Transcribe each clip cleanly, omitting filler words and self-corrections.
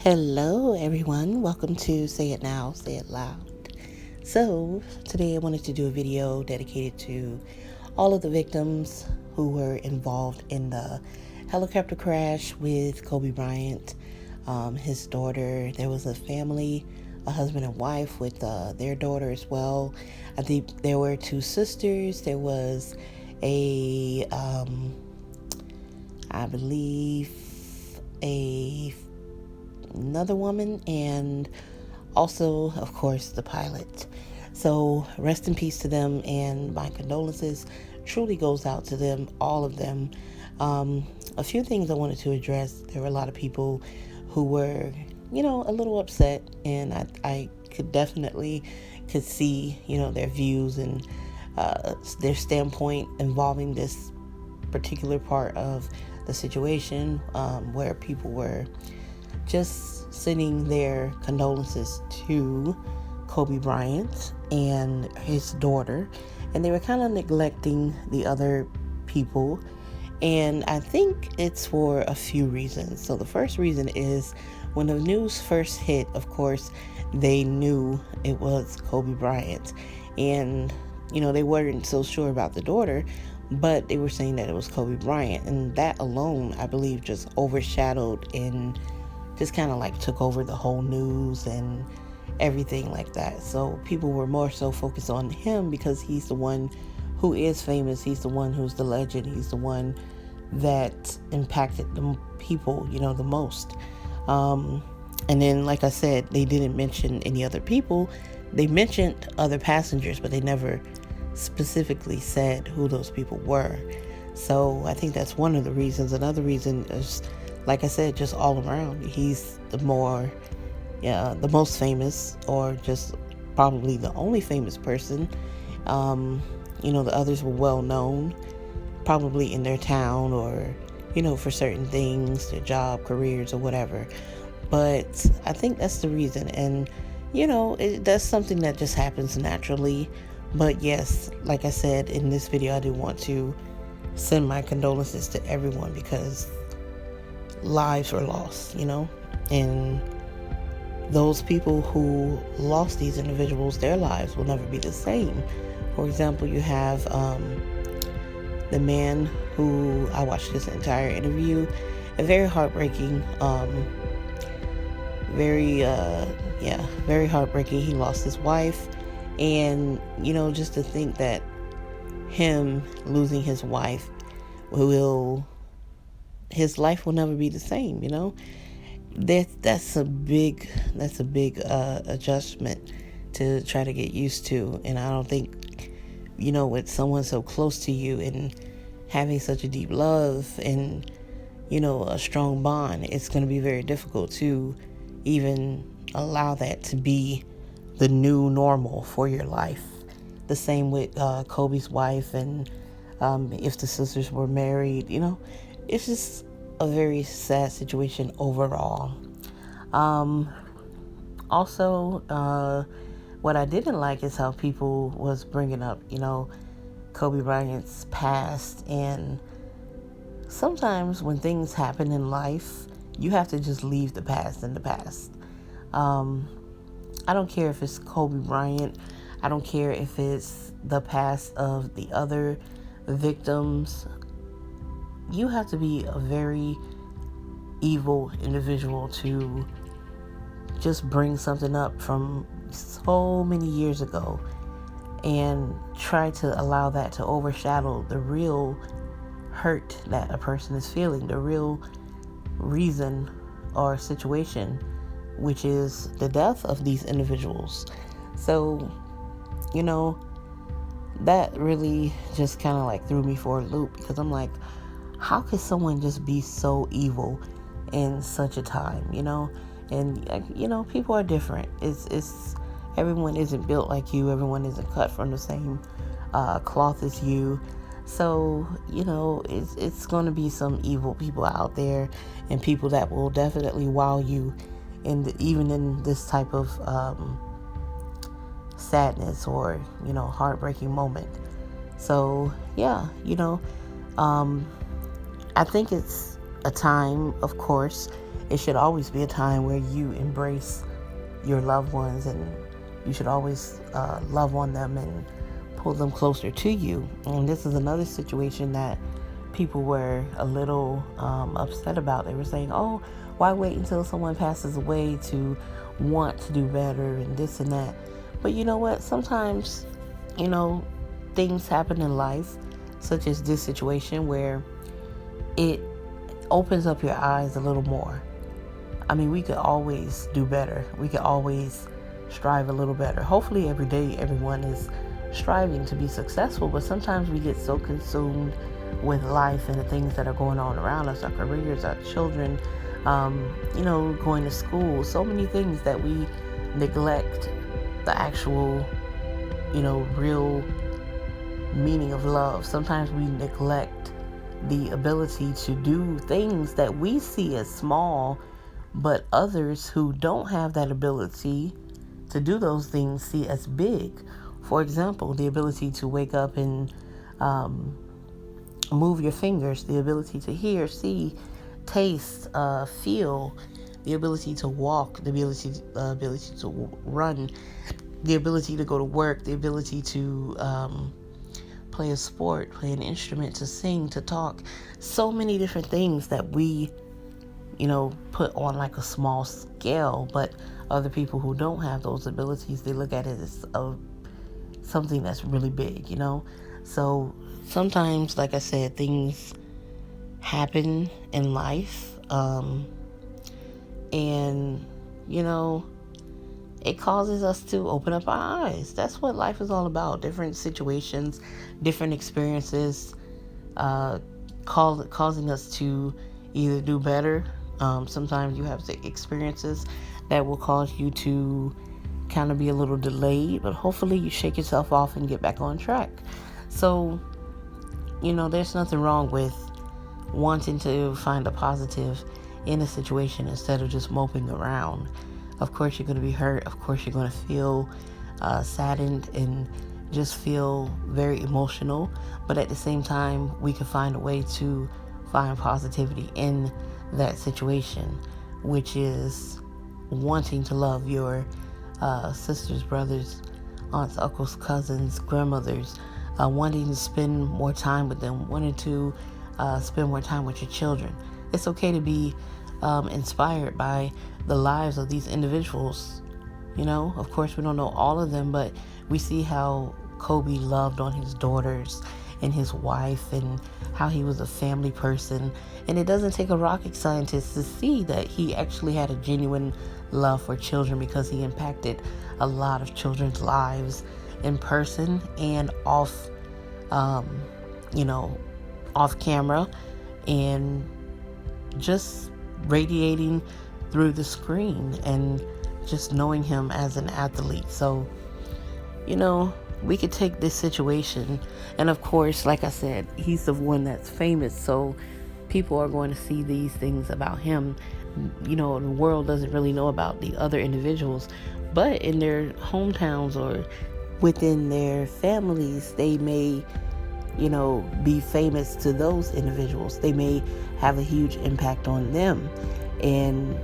Hello, everyone. Welcome to Say It Now, Say It Loud. So, today I wanted to do a video dedicated to all of the victims who were involved in the helicopter crash with Kobe Bryant, his daughter. There was a family, a husband and wife with their daughter as well. I think there were two sisters. There was a, I believe, another woman, and also, of course, the pilot. So rest in peace to them, and my condolences truly goes out to them, all of them. A few things I wanted to address. There were a lot of people who were, a little upset, and I could definitely could see, their views and their standpoint involving this particular part of the situation, where people were just sending their condolences to Kobe Bryant and his daughter, and they were kind of neglecting the other people. And I think it's for a few reasons. So the first reason is when the news first hit, of course, they knew it was Kobe Bryant. And, they weren't so sure about the daughter, but they were saying that it was Kobe Bryant. And that alone, I believe, just overshadowed and just kind of like took over the whole news and everything like that. So people were more so focused on him because he's the one who is famous. He's the one who's the legend. He's the one that impacted the people, the most. And then, like I said, they didn't mention any other people. They mentioned other passengers, but they never specifically said who those people were. So I think that's one of the reasons. Another reason is, like I said, just all around. He's the most famous, or just probably the only famous person. The others were well known, probably in their town or, for certain things, their job, careers, or whatever. But I think that's the reason. And, that's something that just happens naturally. But yes, like I said, in this video, I do want to send my condolences to everyone because lives were lost, and those people who lost these individuals, their lives will never be the same. For example, you have the man who, I watched this entire interview, a very heartbreaking, very heartbreaking. He lost his wife, and just to think that him losing his wife his life will never be the same. That's a big adjustment to try to get used to. And I don't think, with someone so close to you and having such a deep love and, a strong bond, it's going to be very difficult to even allow that to be the new normal for your life. The same with Kobe's wife, and if the sisters were married, it's just a very sad situation overall. Also, what I didn't like is how people was bringing up, Kobe Bryant's past. And sometimes when things happen in life, you have to just leave the past in the past. I don't care if it's Kobe Bryant. I don't care if it's the past of the other victims. You have to be a very evil individual to just bring something up from so many years ago and try to allow that to overshadow the real hurt that a person is feeling, the real reason or situation, which is the death of these individuals. So, that really just kind of like threw me for a loop, because I'm like, how could someone just be so evil in such a time, And, people are different. It's everyone isn't built like you. Everyone isn't cut from the same cloth as you. So, it's going to be some evil people out there, and people that will definitely wow you, even in this type of sadness or, heartbreaking moment. So, yeah, I think it's a time, of course, it should always be a time where you embrace your loved ones, and you should always love on them and pull them closer to you. And this is another situation that people were a little upset about. They were saying, oh, why wait until someone passes away to want to do better and this and that. But you know what? Sometimes, things happen in life, such as this situation, where it opens up your eyes a little more. I mean, we could always do better. We could always strive a little better. Hopefully every day everyone is striving to be successful, but sometimes we get so consumed with life and the things that are going on around us, our careers, our children, going to school, so many things that we neglect the actual, real meaning of love. Sometimes we neglect the ability to do things that we see as small, but others who don't have that ability to do those things see as big. For example, the ability to wake up and move your fingers, the ability to hear, see, taste, feel, the ability to walk, the ability to run, the ability to go to work, the ability to play a sport, play an instrument, to sing, to talk. So many different things that we, put on like a small scale, but other people who don't have those abilities, they look at it as something that's really big, So sometimes, like I said, things happen in life, and, it causes us to open up our eyes. That's what life is all about. Different situations, different experiences, causing us to either do better. Sometimes you have experiences that will cause you to kind of be a little delayed, but hopefully you shake yourself off and get back on track. So, there's nothing wrong with wanting to find a positive in a situation instead of just moping around. Of course, you're going to be hurt. Of course, you're going to feel saddened and just feel very emotional. But at the same time, we can find a way to find positivity in that situation, which is wanting to love your sisters, brothers, aunts, uncles, cousins, grandmothers, wanting to spend more time with them, wanting to spend more time with your children. It's okay to be inspired by the lives of these individuals. Of course, we don't know all of them, but we see how Kobe loved on his daughters and his wife, and how he was a family person. And it doesn't take a rocket scientist to see that he actually had a genuine love for children, because he impacted a lot of children's lives in person and off camera, and just radiating through the screen, and just knowing him as an athlete. So, we could take this situation, and of course, like I said, he's the one that's famous, so people are going to see these things about him. The world doesn't really know about the other individuals, but in their hometowns or within their families, they may, be famous to those individuals. They may have a huge impact on them, and,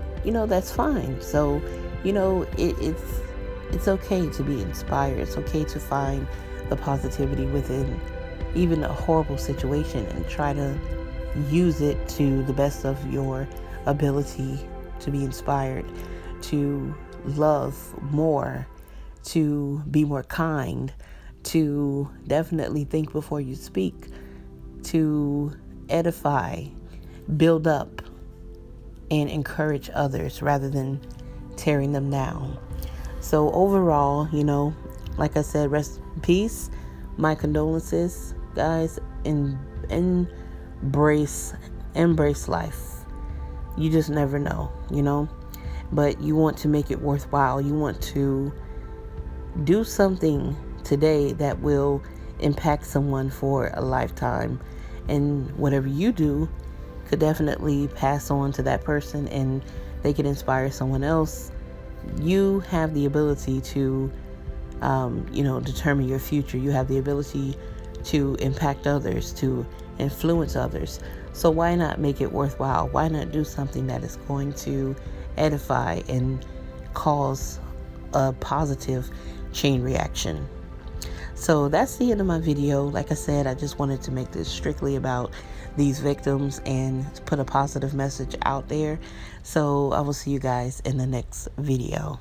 that's fine. So, it's okay to be inspired. It's okay to find the positivity within even a horrible situation and try to use it to the best of your ability to be inspired, to love more, to be more kind, to definitely think before you speak, to edify, build up, and encourage others rather than tearing them down. So overall, like I said, rest in peace. My condolences, guys. Embrace life. You just never know, but you want to make it worthwhile. You want to do something today that will impact someone for a lifetime, and whatever you do could definitely pass on to that person, and they could inspire someone else. You have the ability to determine your future. You have the ability to impact others, to influence others. So why not make it worthwhile? Why not do something that is going to edify and cause a positive chain reaction? So that's the end of my video. Like I said, I just wanted to make this strictly about these victims and put a positive message out there. So I will see you guys in the next video.